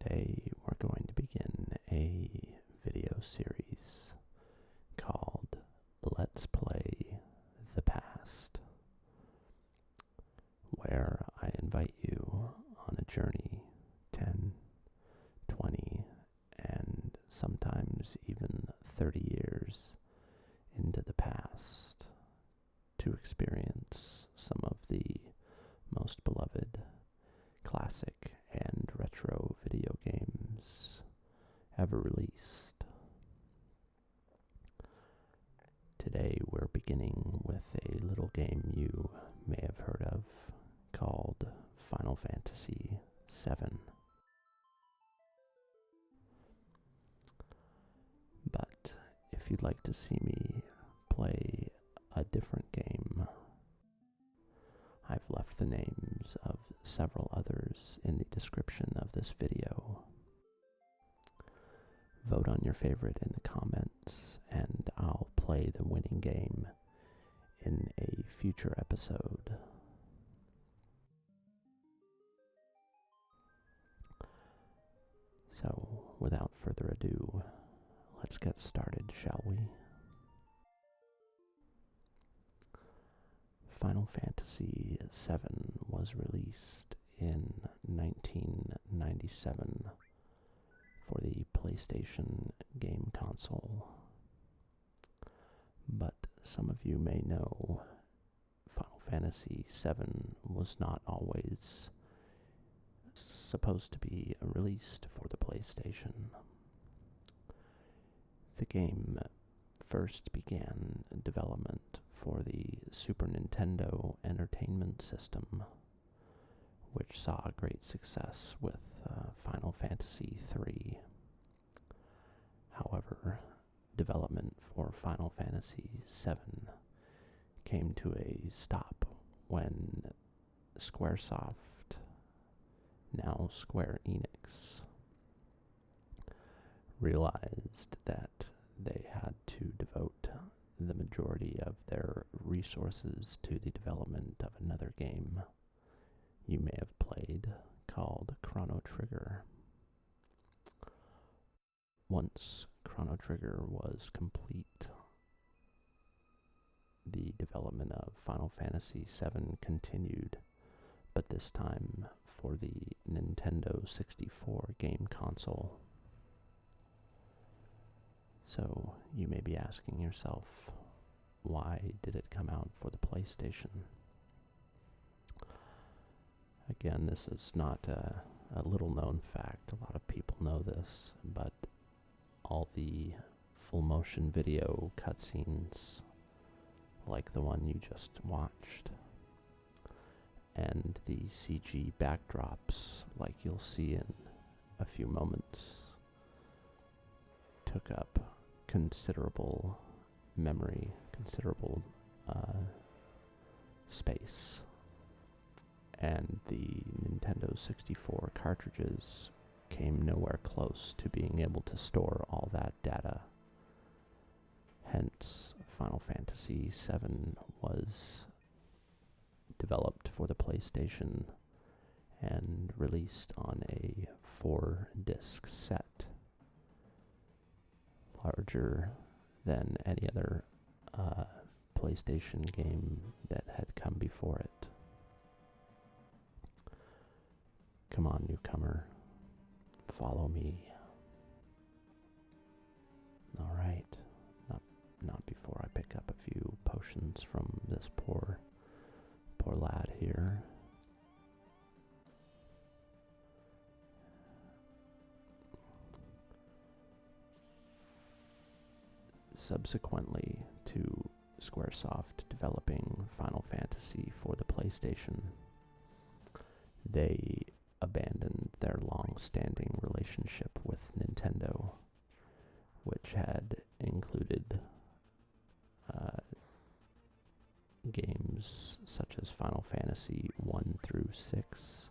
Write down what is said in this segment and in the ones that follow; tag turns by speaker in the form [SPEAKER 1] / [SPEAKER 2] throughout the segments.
[SPEAKER 1] Today we're going to begin a video series called Let's Play the Past, where I invite you on a journey 10, 20, and sometimes even 30 years into the past to experience some of the most beloved classic and retro video games ever released. Today we're beginning with a little game you may have heard of called Final Fantasy VII. But if you'd like to see me play a different game, I've left the names of several others in the description of this video. Vote on your favorite in the comments, and I'll play the winning game in a future episode. So, without further ado, let's get started, shall we? Final Fantasy VII was released in 1997 for the PlayStation game console. But some of you may know Final Fantasy VII was not always supposed to be released for the PlayStation. The game first began development for the Super Nintendo Entertainment System, which saw great success with Final Fantasy III. However, development for Final Fantasy VII came to a stop when Squaresoft, now Square Enix, realized that they had to devote the majority of their resources to the development of another game you may have played called Chrono Trigger. Once Chrono Trigger was complete, the development of Final Fantasy VII continued, but this time for the Nintendo 64 game console. So you may be asking yourself, why did it come out for the PlayStation? Again, this is not a little known fact. A lot of people know this, but all the full motion video cutscenes, like the one you just watched, and the CG backdrops, like you'll see in a few moments, took up considerable memory, considerable space, and the Nintendo 64 cartridges came nowhere close to being able to store all that data. Hence, Final Fantasy VII was developed for the PlayStation and released on a 4-disc set, larger than any other PlayStation game that had come before it. Come on, newcomer, follow me. Alright, not before I pick up a few potions from this poor lad here. Subsequently to Squaresoft developing Final Fantasy for the PlayStation, they abandoned their long-standing relationship with Nintendo, which had included games such as Final Fantasy 1 through 6,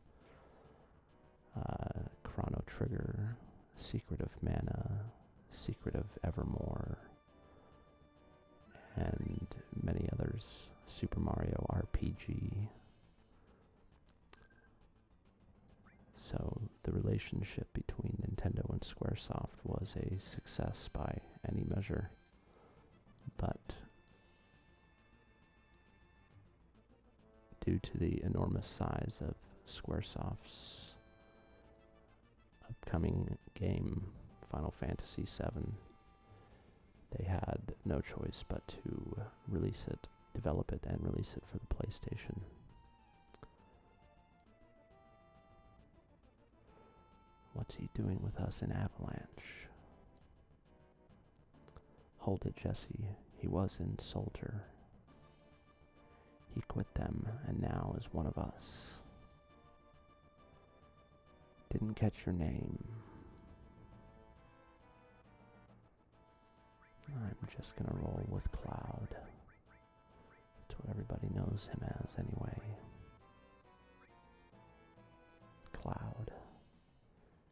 [SPEAKER 1] Chrono Trigger, Secret of Mana, Secret of Evermore, and many others, Super Mario RPG. So the relationship between Nintendo and Squaresoft was a success by any measure, but due to the enormous size of Squaresoft's upcoming game, Final Fantasy VII, they had no choice but to release it, develop it, and release it for the PlayStation. What's he doing with us in Avalanche? Hold it, Jesse. He was in Soldier. He quit them and now is one of us. Didn't catch your name. I'm just gonna roll with Cloud. That's what everybody knows him as anyway. Cloud.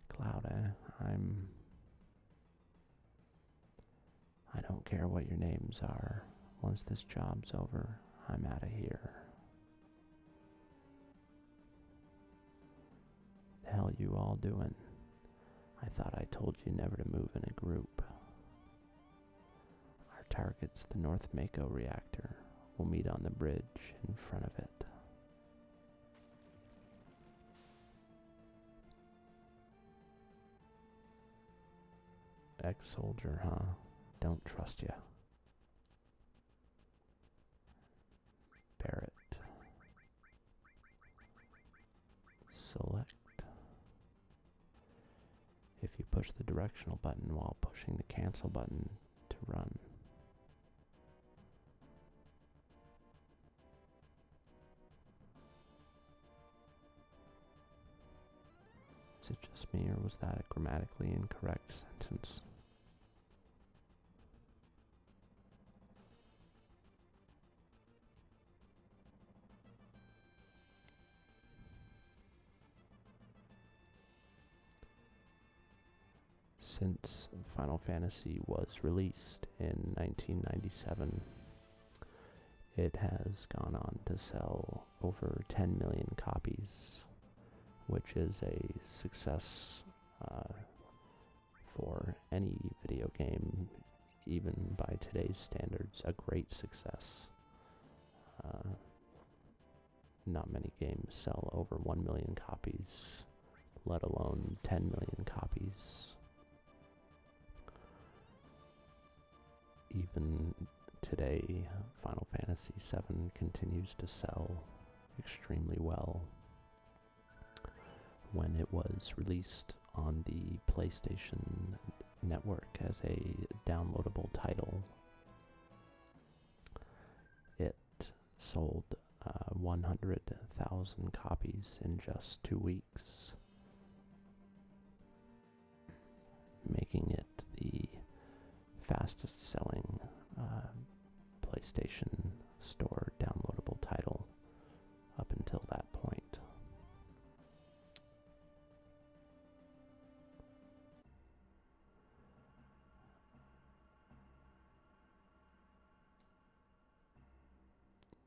[SPEAKER 1] Cloud, I don't care what your names are. Once this job's over, I'm out of here. The hell you all doing? I thought I told you never to move in a group. Our target's the North Mako reactor. We'll meet on the bridge in front of it. Ex-soldier, huh? Don't trust ya. Barrett. Select. If you push the directional button while pushing the cancel button to run. Is it just me, or was that a grammatically incorrect sentence? Since Final Fantasy was released in 1997, it has gone on to sell over 10 million copies, which is a success for any video game, even by today's standards, a great success. Not many games sell over 1 million copies, let alone 10 million copies. Even today, Final Fantasy VII continues to sell extremely well. When it was released on the PlayStation Network as a downloadable title, it sold 100,000 copies in just 2 weeks, making it the fastest selling PlayStation Store downloadable title up until that point.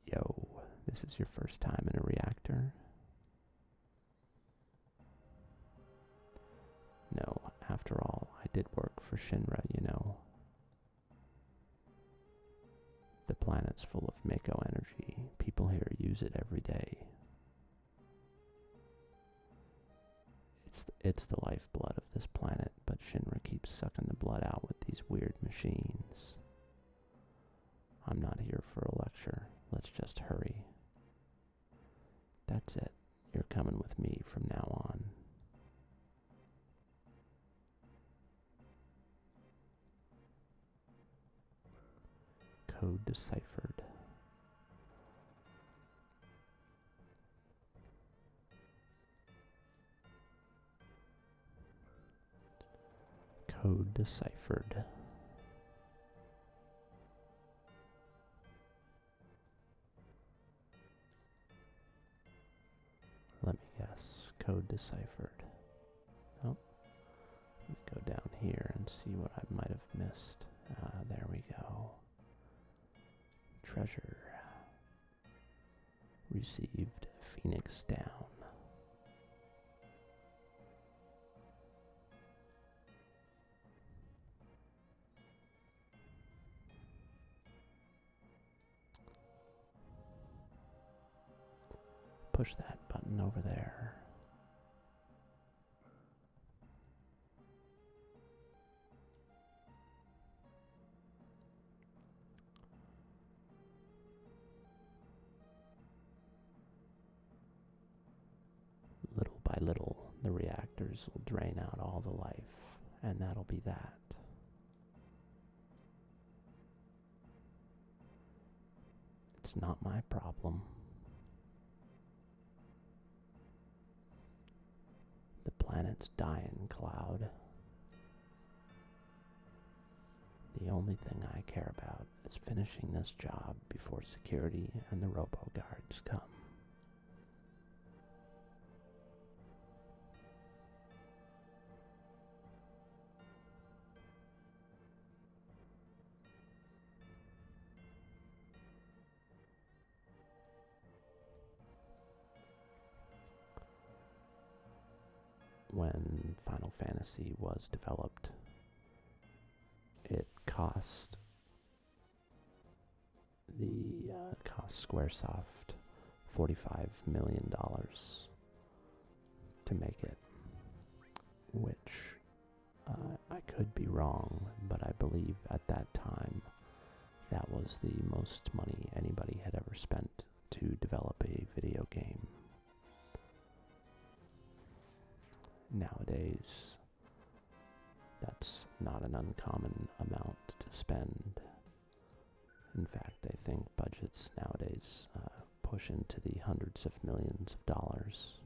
[SPEAKER 1] Yo, this is your first time in a reactor? No, after all, I did work for Shinra, you know. The planet's full of Mako energy. People here use it every day. It's the lifeblood of this planet, but Shinra keeps sucking the blood out with these weird machines. I'm not here for a lecture. Let's just hurry. That's it. You're coming with me from now on. Code deciphered. Code deciphered. Let me guess. Code deciphered. Oh. Let me go down here and see what I might have missed. There we go. Treasure. Received Phoenix down. push that button over there. Little by little, the reactors will drain out all the life, and that'll be that. It's not my problem. The planet's dying, Cloud. The only thing I care about is finishing this job before security and the robo-guards come. When Final Fantasy was developed, it cost Squaresoft $45 million to make it, which I could be wrong, but I believe at that time that was the most money anybody had ever spent to develop a video game. Nowadays, that's not an uncommon amount to spend. In fact, I think budgets nowadays push into the hundreds of millions of dollars.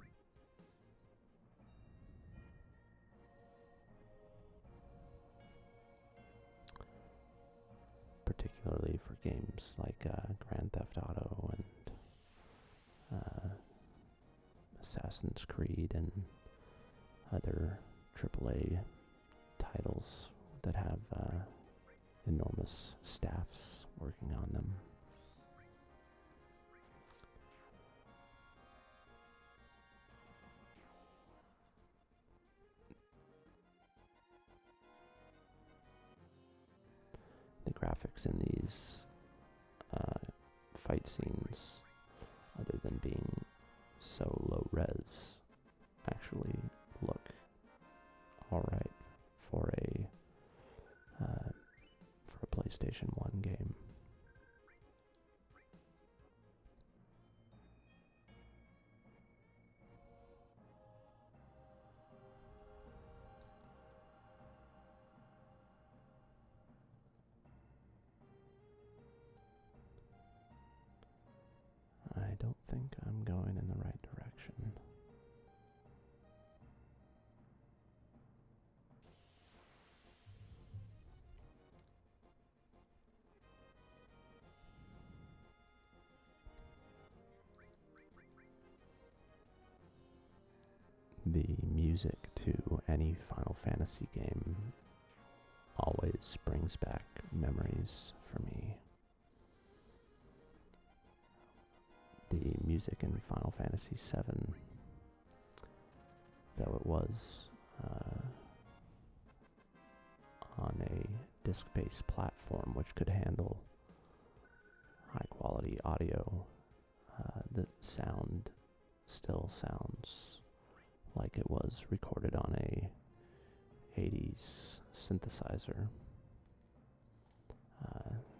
[SPEAKER 1] Particularly for games like Grand Theft Auto and Assassin's Creed and other AAA titles that have enormous staffs working on them. The graphics in these fight scenes, other than being so low res, actually look alright for a PlayStation 1 game. I don't think I'm going in the right direction. The music to any Final Fantasy game always brings back memories for me. The music in Final Fantasy VII, though it was on a disc-based platform which could handle high-quality audio, the sound still sounds like it was recorded on a 80s synthesizer.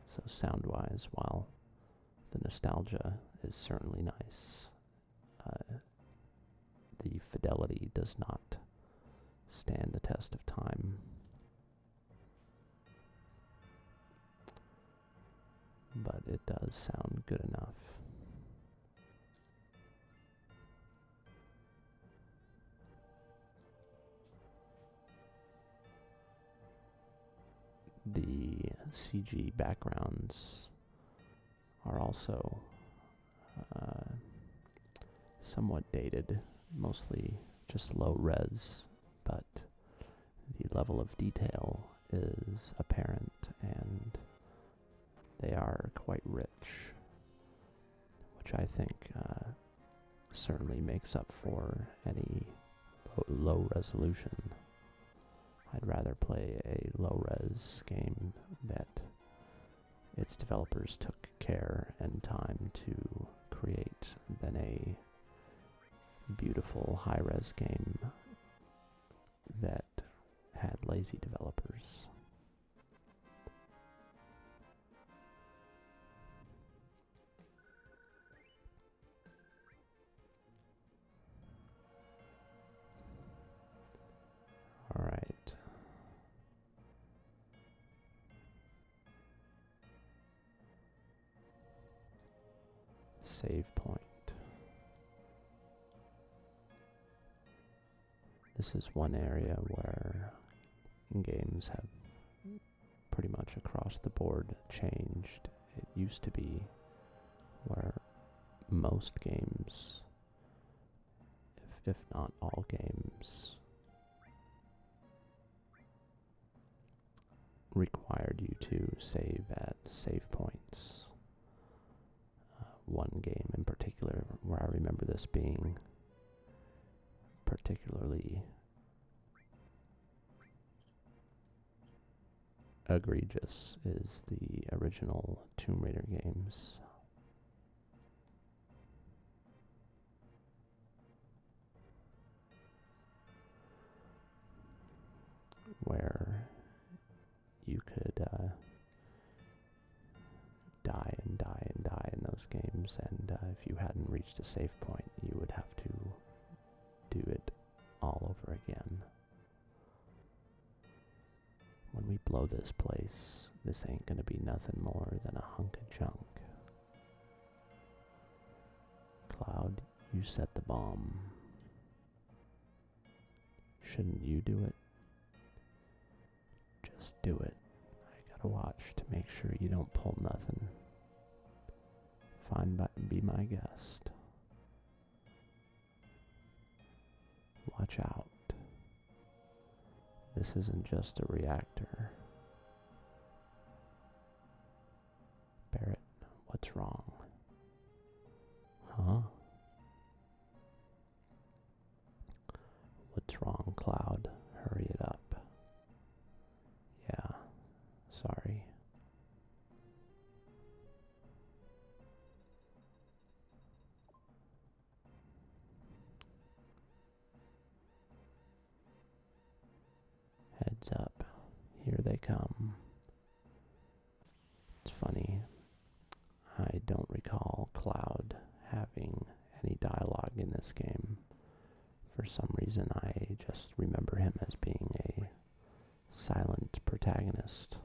[SPEAKER 1] So sound-wise, while the nostalgia is certainly nice, the fidelity does not stand the test of time. But it does sound good enough. The CG backgrounds are also somewhat dated, mostly just low res, but the level of detail is apparent and they are quite rich, which I think certainly makes up for any low resolution. I'd rather play a low-res game that its developers took care and time to create than a beautiful high-res game that had lazy developers. All right. Save point. This is one area where games have pretty much across the board changed. It used to be where most games, if not all games, required you to save at save points. One game in particular where I remember this being particularly egregious is the original Tomb Raider games. Where you could die and die and die in those games, and if you hadn't reached a save point, you would have to do it all over again. When we blow this place, this ain't gonna be nothing more than a hunk of junk. Cloud, you set the bomb. Shouldn't you do it? Just do it. I gotta watch to make sure you don't pull nothing. Be my guest. Watch out. This isn't just a reactor. Barrett, what's wrong? Huh? What's wrong, Cloud? Hurry it up. Yeah, sorry. Heads up, here they come. It's funny, I don't recall Cloud having any dialogue in this game. For some reason, I just remember him as being a silent protagonist,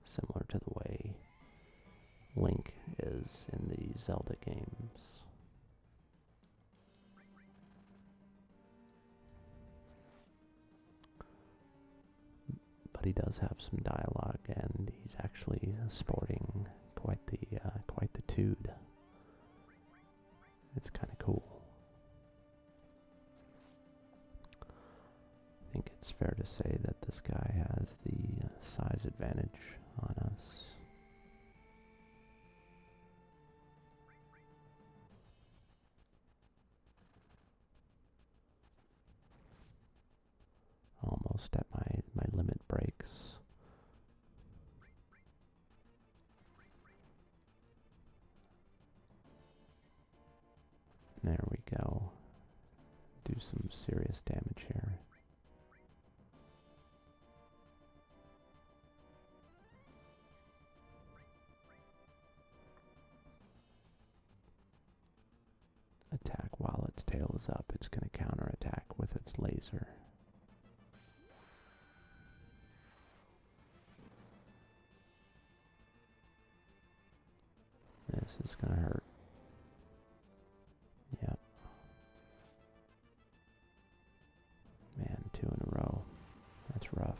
[SPEAKER 1] similar to the way Link is in the Zelda games. But he does have some dialogue, and he's actually sporting quite the tude. It's kind of cool. I think it's fair to say that this guy has the size advantage on us. Almost at my limit breaks. There we go. Do some serious damage here. Attack while its tail is up. It's going to counterattack with its laser. This is going to hurt. Yep. Man, 2 in a row. That's rough.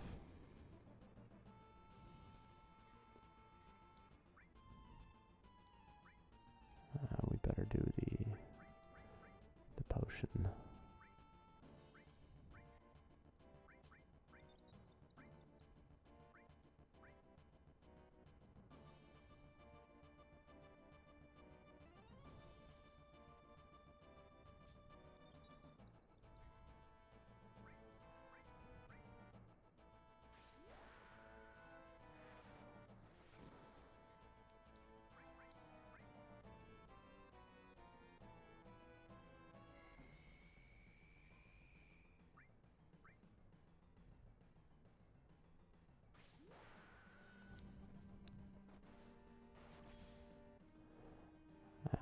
[SPEAKER 1] We better do the potion.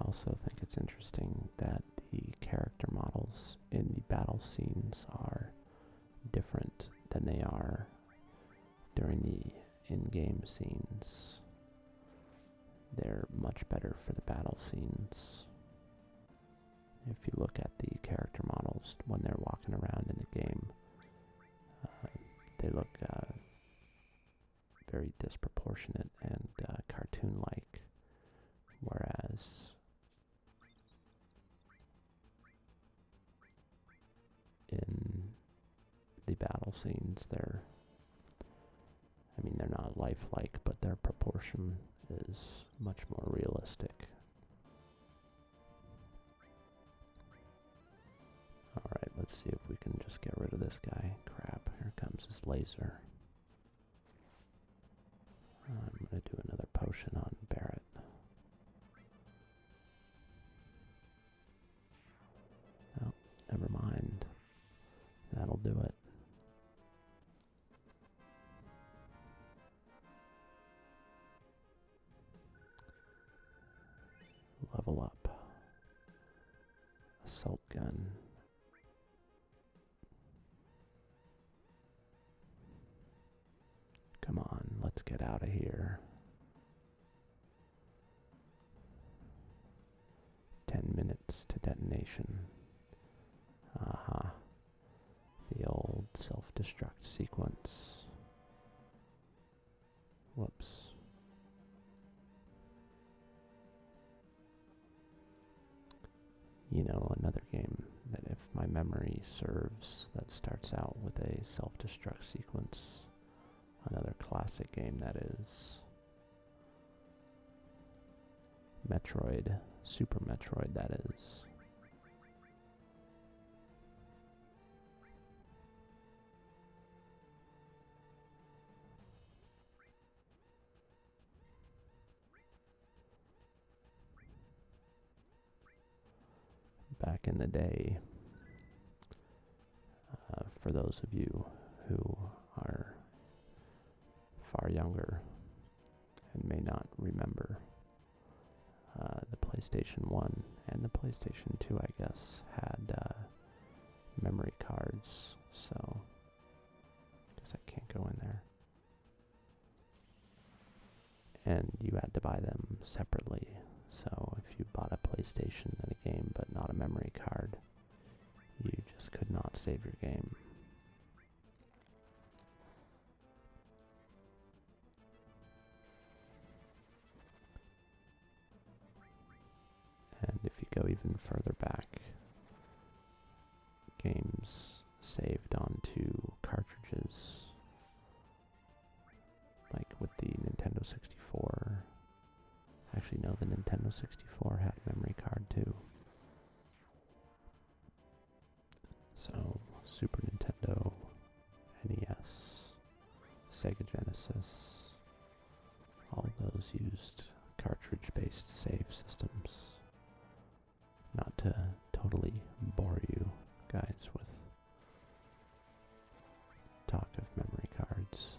[SPEAKER 1] also think it's interesting that the character models in the battle scenes are different than they are during the in-game scenes. They're much better for the battle scenes. If you look at the character models when they're walking around in the game, they look very disproportionate and cartoon-like, whereas in the battle scenes, they're not lifelike, but their proportion is much more realistic. Alright, let's see if we can just get rid of this guy. Crap, here comes his laser. I'm gonna do another potion on Barrett. Oh, never mind. That'll do it. Level up. Assault gun. Come on, let's get out of here. 10 minutes to detonation. Aha. The old self-destruct sequence. Whoops. You know, another game that, if my memory serves, that starts out with a self-destruct sequence. Another classic game, that is Metroid, Super Metroid, that is. Back in the day, for those of you who are far younger and may not remember, the PlayStation 1 and the PlayStation 2, I guess, had memory cards, so I guess I can't go in there. And you had to buy them separately, so if you bought a PlayStation and a game but not a memory card, you just could not save your game. And if you go even further back, games saved onto cartridges, like with the Nintendo 64. Actually, no, the Nintendo 64 had a memory card too. So, Super Nintendo, NES, Sega Genesis, all those used cartridge-based save systems. Not to totally bore you guys with talk of memory cards.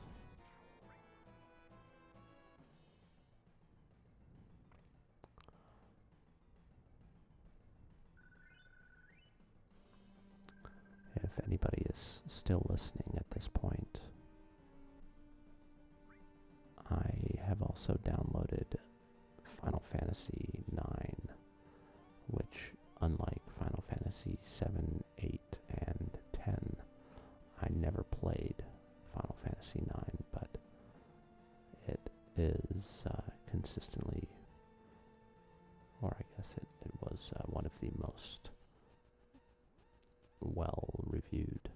[SPEAKER 1] If anybody is still listening at this point, I have also downloaded Final Fantasy IX, which, unlike Final Fantasy VII, 8, and 10, I never played Final Fantasy IX, but it is consistently, or I guess it was one of the most well-reviewed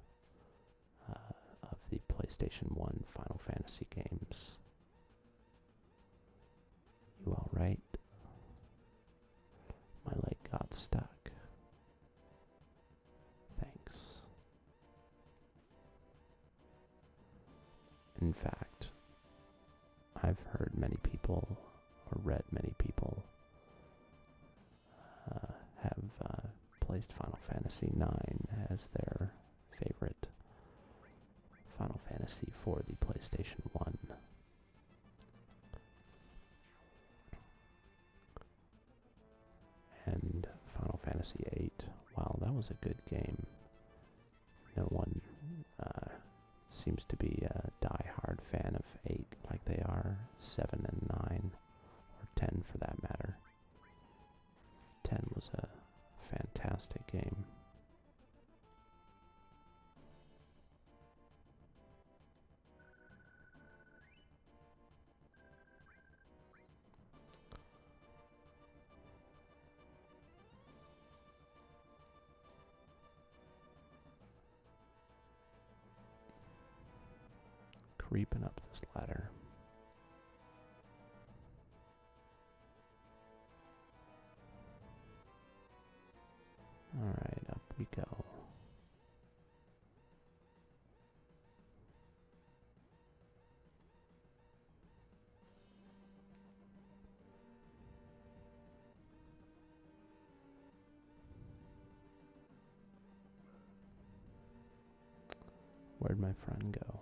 [SPEAKER 1] of the PlayStation 1 Final Fantasy games. You alright? My leg got stuck. Thanks. In fact, I've heard many people, or read many people, have placed Final Fantasy IX as their favorite Final Fantasy for the PlayStation 1. Fantasy VIII. Wow, that was a good game. No one seems to be a die-hard fan of 8 like they are 7 and 9, or 10 for that matter. 10 was a fantastic game. Creeping up this ladder. Alright, up we go. Where'd my friend go?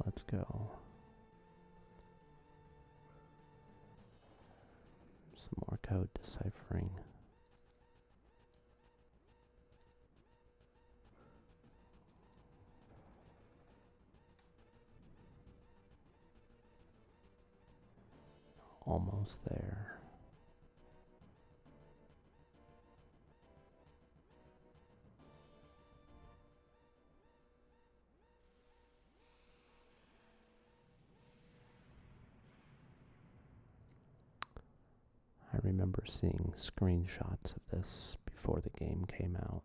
[SPEAKER 1] Let's go. Some more code deciphering. Almost there. I remember seeing screenshots of this before the game came out.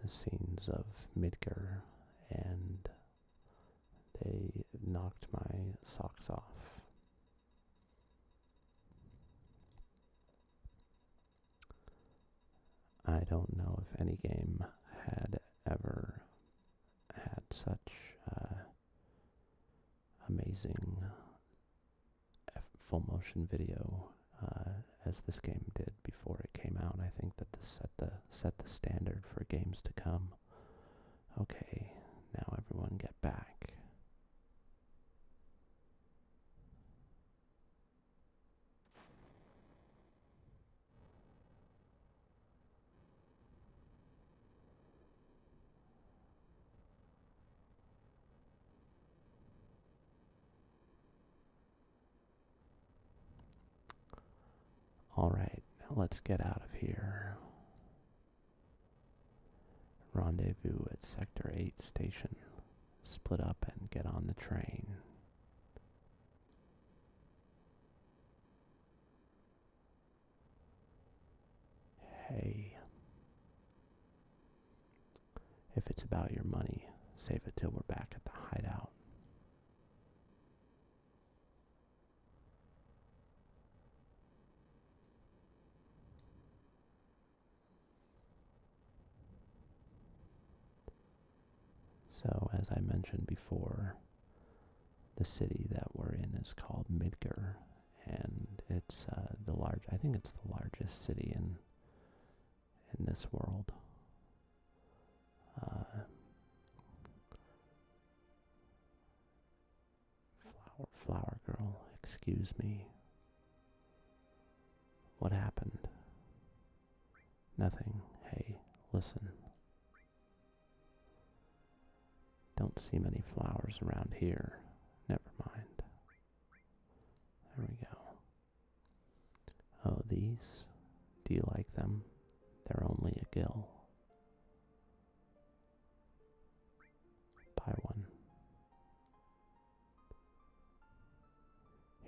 [SPEAKER 1] The scenes of Midgar, and they knocked my socks off. I don't know if any game had ever had such amazing full motion video as this game did before it came out. I think that this set the standard for games to come. Okay, now everyone get back. Alright, now let's get out of here. Rendezvous at Sector 8 station. Split up and get on the train. Hey. If it's about your money, save it till we're back at the hideout. So, as I mentioned before, the city that we're in is called Midgar, and it's I think it's the largest city in this world. Flower girl, excuse me. What happened? Nothing. Hey, listen. Don't see many flowers around here. Never mind. There we go. Oh, these? Do you like them? They're only a gill. Buy one.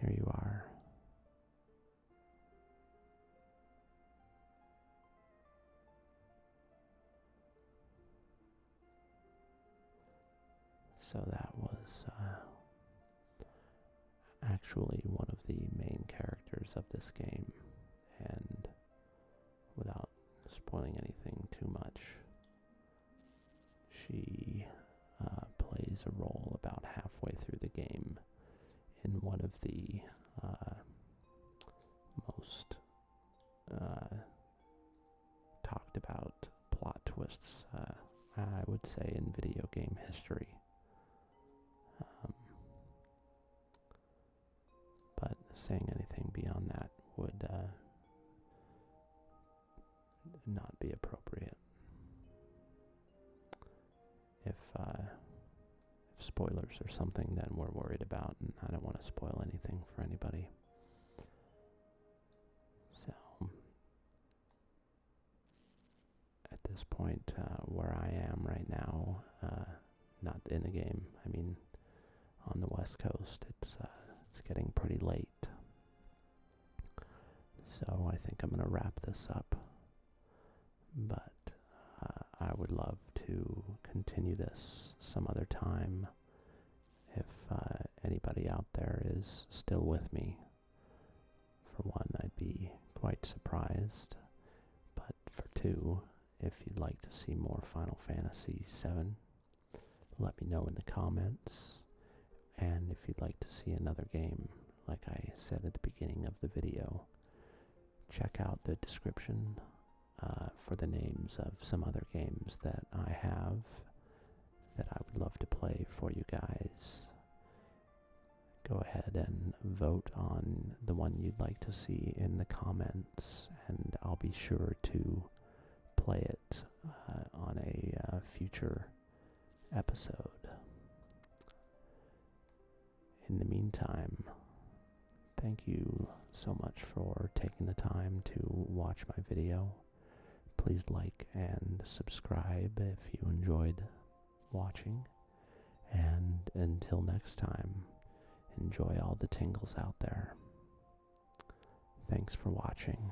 [SPEAKER 1] Here you are. So that was actually one of the main characters of this game, and without spoiling anything too much, she plays a role about halfway through the game in one of the most talked about plot twists, I would say, in video game history. But saying anything beyond that would not be appropriate. If spoilers are something that we're worried about, and I don't want to spoil anything for anybody. So, at this point, where I am right now, not in the game, I mean, on the West Coast, it's getting pretty late. So I think I'm going to wrap this up. But I would love to continue this some other time. If anybody out there is still with me, for one, I'd be quite surprised. But for two, if you'd like to see more Final Fantasy VII, let me know in the comments. And if you'd like to see another game, like I said at the beginning of the video, check out the description for the names of some other games that I have that I would love to play for you guys. Go ahead and vote on the one you'd like to see in the comments, and I'll be sure to play it on a future episode. In the meantime, thank you so much for taking the time to watch my video. Please like and subscribe if you enjoyed watching. And until next time, enjoy all the tingles out there. Thanks for watching.